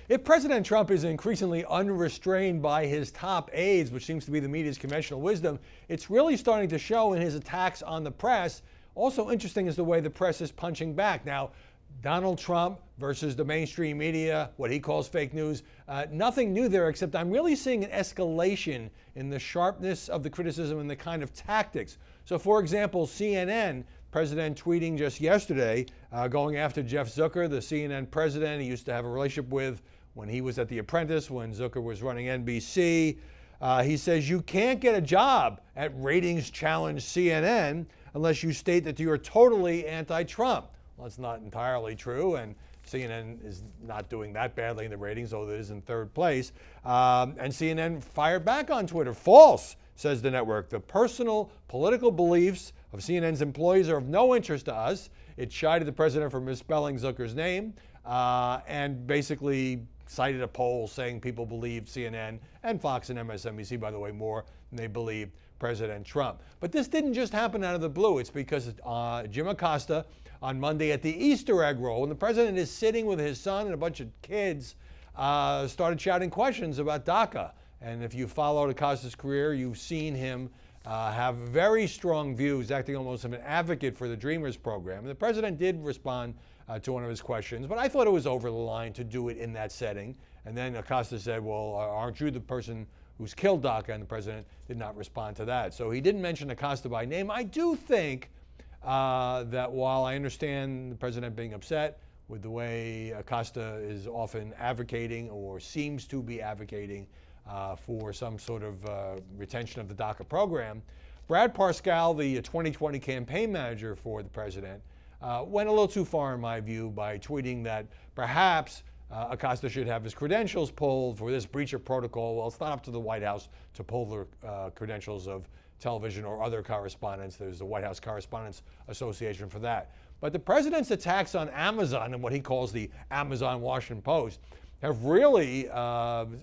If President Trump is increasingly unrestrained by his top aides, which seems to be the media's conventional wisdom, it's really starting to show in his attacks on the press. Also interesting is the way the press is punching back. Now, Donald Trump versus the mainstream media, what he calls fake news, nothing new there, except I'm really seeing an escalation in the sharpness of the criticism and the kind of tactics. So, for example, CNN, president tweeting just yesterday, going after Jeff Zucker, the CNN president he used to have a relationship with when he was at The Apprentice, when Zucker was running NBC. He says, you can't get a job at ratings challenge CNN unless you state that you're totally anti-Trump. Well, that's not entirely true, and CNN is not doing that badly in the ratings, although it is in third place. And CNN fired back on Twitter. False, says the network. The personal political beliefs of CNN's employees are of no interest to us. It chided the president for misspelling Zucker's name and basically cited a poll saying people believed CNN and Fox and MSNBC, by the way, more than they believed President Trump. But this didn't just happen out of the blue. It's because Jim Acosta on Monday at the Easter egg roll, when the president is sitting with his son and a bunch of kids, started shouting questions about DACA. And if you followed Acosta's career, you've seen him have very strong views, acting almost as an advocate for the Dreamers program. And the president did respond to one of his questions, but I thought it was over the line to do it in that setting. And then Acosta said, well, aren't you the person who's killed DACA? And the president did not respond to that. So he didn't mention Acosta by name. I do think that while I understand the president being upset with the way Acosta is often advocating or seems to be advocating for some sort of retention of the DACA program, Brad Parscale, the 2020 campaign manager for the president, went a little too far in my view by tweeting that perhaps Acosta should have his credentials pulled for this breach of protocol. Well, it's not up to the White House to pull the credentials of television or other correspondents. There's the White House Correspondents Association for that. But the president's attacks on Amazon and what he calls the Amazon Washington Post have really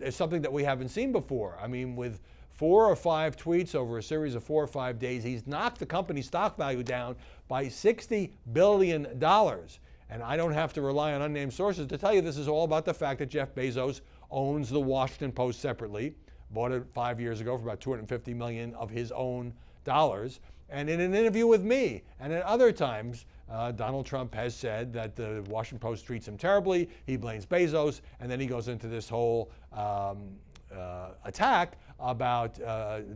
is something that we haven't seen before. I mean, with 4 or 5 tweets over a series of 4 or 5 days, he's knocked the company's stock value down by $60 billion. And I don't have to rely on unnamed sources to tell you this is all about the fact that Jeff Bezos owns the Washington Post separately, bought it 5 years ago for about $250 million of his own dollars. And in an interview with me and at other times, Donald Trump has said that the Washington Post treats him terribly. He blames Bezos, and then he goes into this whole attack about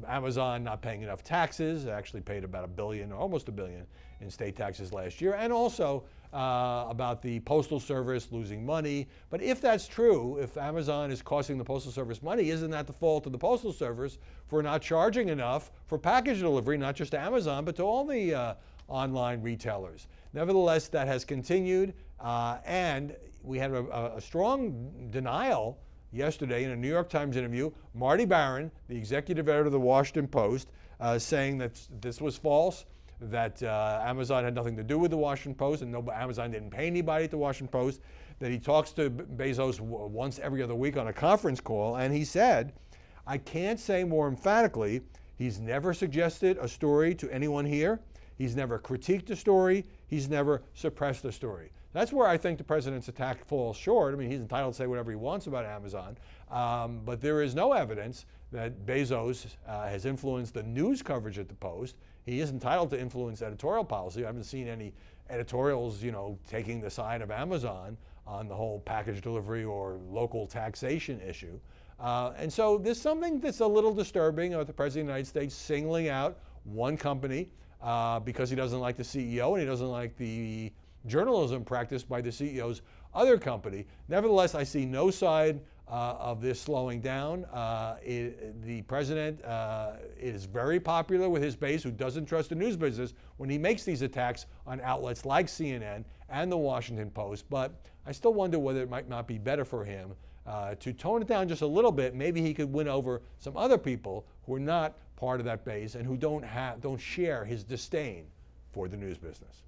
Amazon not paying enough taxes. It actually paid about $1 billion, or almost $1 billion, in state taxes last year, and also about the Postal Service losing money. But if that's true, if Amazon is costing the Postal Service money, isn't that the fault of the Postal Service for not charging enough for package delivery, not just to Amazon, but to all the online retailers? Nevertheless, that has continued, and we had a strong denial yesterday in a New York Times interview. Marty Baron, the executive editor of the Washington Post, saying that this was false, that Amazon had nothing to do with the Washington Post, and Amazon didn't pay anybody at the Washington Post, that he talks to Bezos once every other week on a conference call, and he said, I can't say more emphatically, he's never suggested a story to anyone here. He's never critiqued a story. He's never suppressed a story. That's where I think the president's attack falls short. I mean, he's entitled to say whatever he wants about Amazon, but there is no evidence that Bezos has influenced the news coverage at the Post. He is entitled to influence editorial policy. I haven't seen any editorials, taking the side of Amazon on the whole package delivery or local taxation issue. And so there's something that's a little disturbing about the President of the United States singling out one company because he doesn't like the CEO and he doesn't like the journalism practiced by the CEO's other company. Nevertheless, I see no side of this slowing down. The president is very popular with his base who doesn't trust the news business when he makes these attacks on outlets like CNN and the Washington Post. But I still wonder whether it might not be better for him to tone it down just a little bit. Maybe he could win over some other people who are not part of that base and who don't share his disdain for the news business.